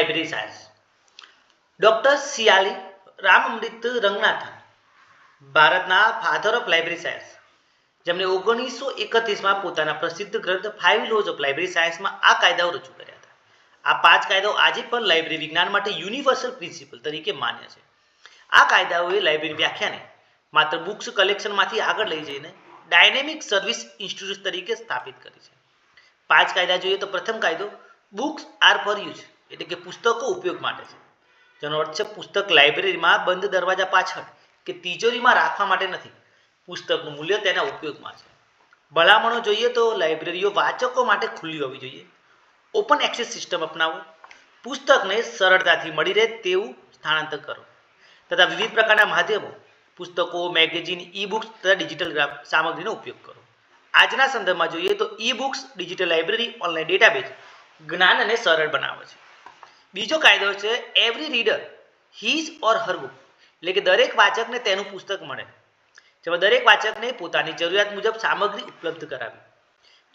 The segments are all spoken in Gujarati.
Library science. ડૉક્ટર સિયાલી રામઅમૃત રંગનાથન ભારતના ફાધર ઓફ લાઇબ્રેરી સાયન્સ, જેમણે 1931માં પોતાના પ્રસિદ્ધ ગ્રંથ 5 લોઝ ઓફ લાઇબ્રેરી સાયન્સમાં આ કાયદાઓ રજૂ કર્યા હતા. આ 5 કાયદાઓ આજે પણ લાઇબ્રેરી વિજ્ઞાન માટે યુનિવર્સલ પ્રિન્સિપલ તરીકે માન્ય છે. આ કાયદાઓએ લાઇબ્રેરી વ્યાખ્યાને માત્ર બુક્સ કલેક્શનમાંથી આગળ લઈ જઈને ડાયનેમિક સર્વિસ ઇન્સ્ટિટ્યૂટ તરીકે સ્થાપિત કરી છે. 5 કાયદા જોઈએ તો પ્રથમ કાયદો બુક્સ આર ફોર યુઝ, એટલે કે પુસ્તકો ઉપયોગ માટે છે. જેનો અર્થ છે પુસ્તક લાઇબ્રેરીમાં બંધ દરવાજા પાછળ કે તિજોરીમાં રાખવા માટે નથી, પુસ્તકનું મૂલ્ય તેના ઉપયોગમાં છે. ભલામણો જોઈએ તો લાઇબ્રેરીઓ વાચકો માટે ખુલ્લી હોવી જોઈએ, ઓપન એક્સેસ સિસ્ટમ અપનાવો, પુસ્તકને સરળતાથી મળી રહે તેવું સ્થાનાંતર કરો તથા વિવિધ પ્રકારના માધ્યમો પુસ્તકો, મેગેઝિન, ઈ બુક્સ તથા ડિજિટલ સામગ્રીનો ઉપયોગ કરો. આજના સંદર્ભમાં જોઈએ તો e books, digital library, online database જ્ઞાનને સરળ બનાવે છે. બીજો કાયદો છે એવરી રીડર હિઝ ઓર હર બુક, એટલે કે દરેક વાચકને તેનું પુસ્તક મળે, જેમાં દરેક વાચકને પોતાની જરૂરિયાત મુજબ સામગ્રી ઉપલબ્ધ કરાવી.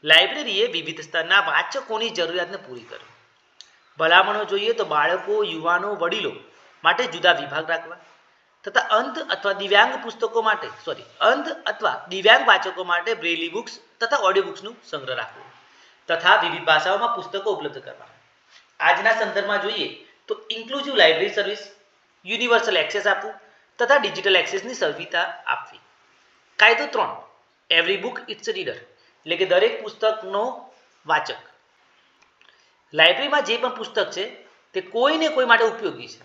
લાઇબ્રેરીએ વિવિધ સ્તરના વાચકોની જરૂરિયાતને પૂરી કરી. ભલામણો જોઈએ તો બાળકો, યુવાનો, વડીલો માટે જુદા વિભાગ રાખવા તથા અંધ અથવા દિવ્યાંગ વાચકો માટે બ્રેલી બુક્સ તથા ઓડિયો બુક્સનું સંગ્રહ રાખવો તથા વિવિધ ભાષાઓમાં પુસ્તકો ઉપલબ્ધ કરવા. આજના સંદર્ભમાં જોઈએ તો inclusive library service, universal access આપવું તથા ડિજિટલ એક્સેસની સુવિધા આપવી. કાયદો 3 એવરી બુક ઇટ્સ રીડર, એટલે કે દરેક પુસ્તકનો વાચક. લાઇબ્રેરીમાં જે પણ પુસ્તક છે તે કોઈને કોઈ માટે ઉપયોગી છે,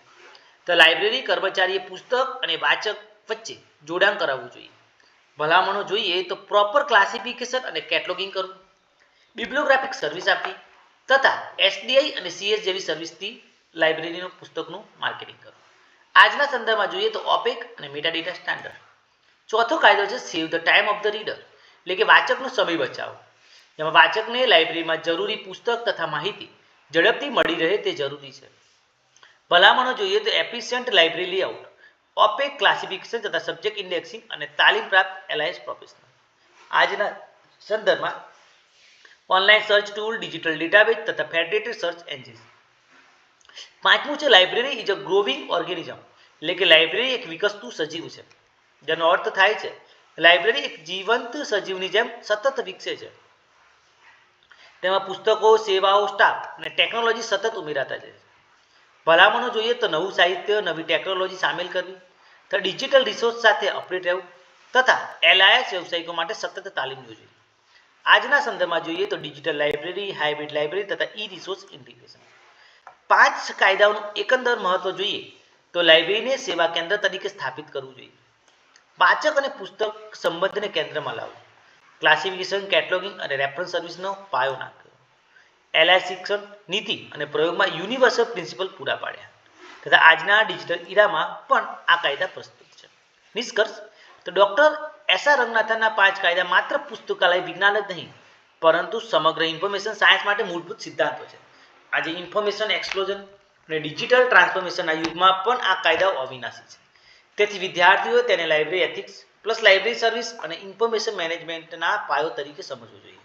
તો લાઇબ્રેરી કર્મચારીએ પુસ્તક અને વાચક વચ્ચે જોડાણ કરાવવું જોઈએ. ભલામણો જોઈએ તો પ્રોપર ક્લાસિફિકેશન અને કેટલોગિંગ કરવું, બિબ્લિયોગ્રાફિક સર્વિસ આપવી તથા એસડીઆઈ અને સીએસ જેવી સર્વિસથી લાઇબ્રેરીનું પુસ્તકનું માર્કેટિંગ કરવું. આજના સંદર્ભમાં જોઈએ તો ઓપેક અને મેટાડેટા સ્ટાન્ડર્ડ. ચોથો કાયદો છે સેવ the time of the reader, એટલે કે વાચકનો સમય બચાવો, જેમાં વાચકને લાઇબ્રેરીમાં જરૂરી પુસ્તક તથા માહિતી ઝડપથી મળી રહે તે જરૂરી છે. ભલામણો જોઈએ તો efficient library layout, OPAC classification તથા સબ્જેક્ટ ઇન્ડેક્સિંગ અને તાલીમ પ્રાપ્ત એલાયન્સ પ્રોફેશનલ. આજના સંદર્ભમાં online search tool, digital database તથા ફેડરેટેડ સર્ચ એન્જિન. પાંચમું છે library is a growing organism, એટલે કે લાઇબ્રેરી એક વિકસતું સજીવ છે, જેનો અર્થ થાય છે લાઇબ્રેરી એક જીવંત સજીવની જેમ સતત વિકસે છે. તેમાં પુસ્તકો, સેવાઓ, સ્ટાફ અને ટેકનોલોજી સતત ઉમેરાતા જાય છે. ભલામણો જોઈએ તો નવું સાહિત્ય, નવી ટેકનોલોજી સામેલ કરવી તથા ડિજિટલ રિસોર્સ સાથે અપડેટ રહેવું તથા એલઆઈએસ વ્યવસાયિકો માટે સતત તાલીમ યોજવી. આજના સંદર્ભમાં જોઈએ તો ડિજિટલ લાઇબ્રેરી, હાઇબ્રિડ લાઇબ્રેરી તથા ઈ રિસોર્સ ઇન્ટિગ્રેશન. 5 કાયદાઓનું એકંદર મહત્વ જોઈએ તો લાઇબ્રેરીને સેવા કેન્દ્ર તરીકે સ્થાપિત કરવું જોઈએ, વાચક અને પુસ્તક સંબંધને કેન્દ્રમાં લાવવું, ક્લાસિફિકેશન, કેટલોગિંગ અને રેફરન્સ સર્વિસનો પાયો નાખ્યો, એલઆઈ શિક્ષણ નીતિ અને પ્રયોગમાં યુનિવર્સલ પ્રિન્સિપલ પૂરા પાડ્યા તથા આજના ડિજિટલ ઇરામાં પણ આ કાયદા પ્રસ્તુત છે. નિષ્કર્ષ તો ડૉક્ટર એસઆર રંગનાથનના 5 કાયદા માત્ર પુસ્તકાલય વિજ્ઞાન જ નહીં, પરંતુ સમગ્ર ઇન્ફોર્મેશન સાયન્સ માટે મૂળભૂત સિદ્ધાંતો છે. આજે ઇન્ફોર્મેશન એક્સપ્લોઝન અને ડિજિટલ ટ્રાન્સફોર્મેશનના યુગમાં પણ આ કાયદાઓ અવિનાશી છે. તેથી વિદ્યાર્થીઓએ તેને library ethics plus library service અને ઇન્ફોર્મેશન મેનેજમેન્ટના પાયો તરીકે સમજવું જોઈએ.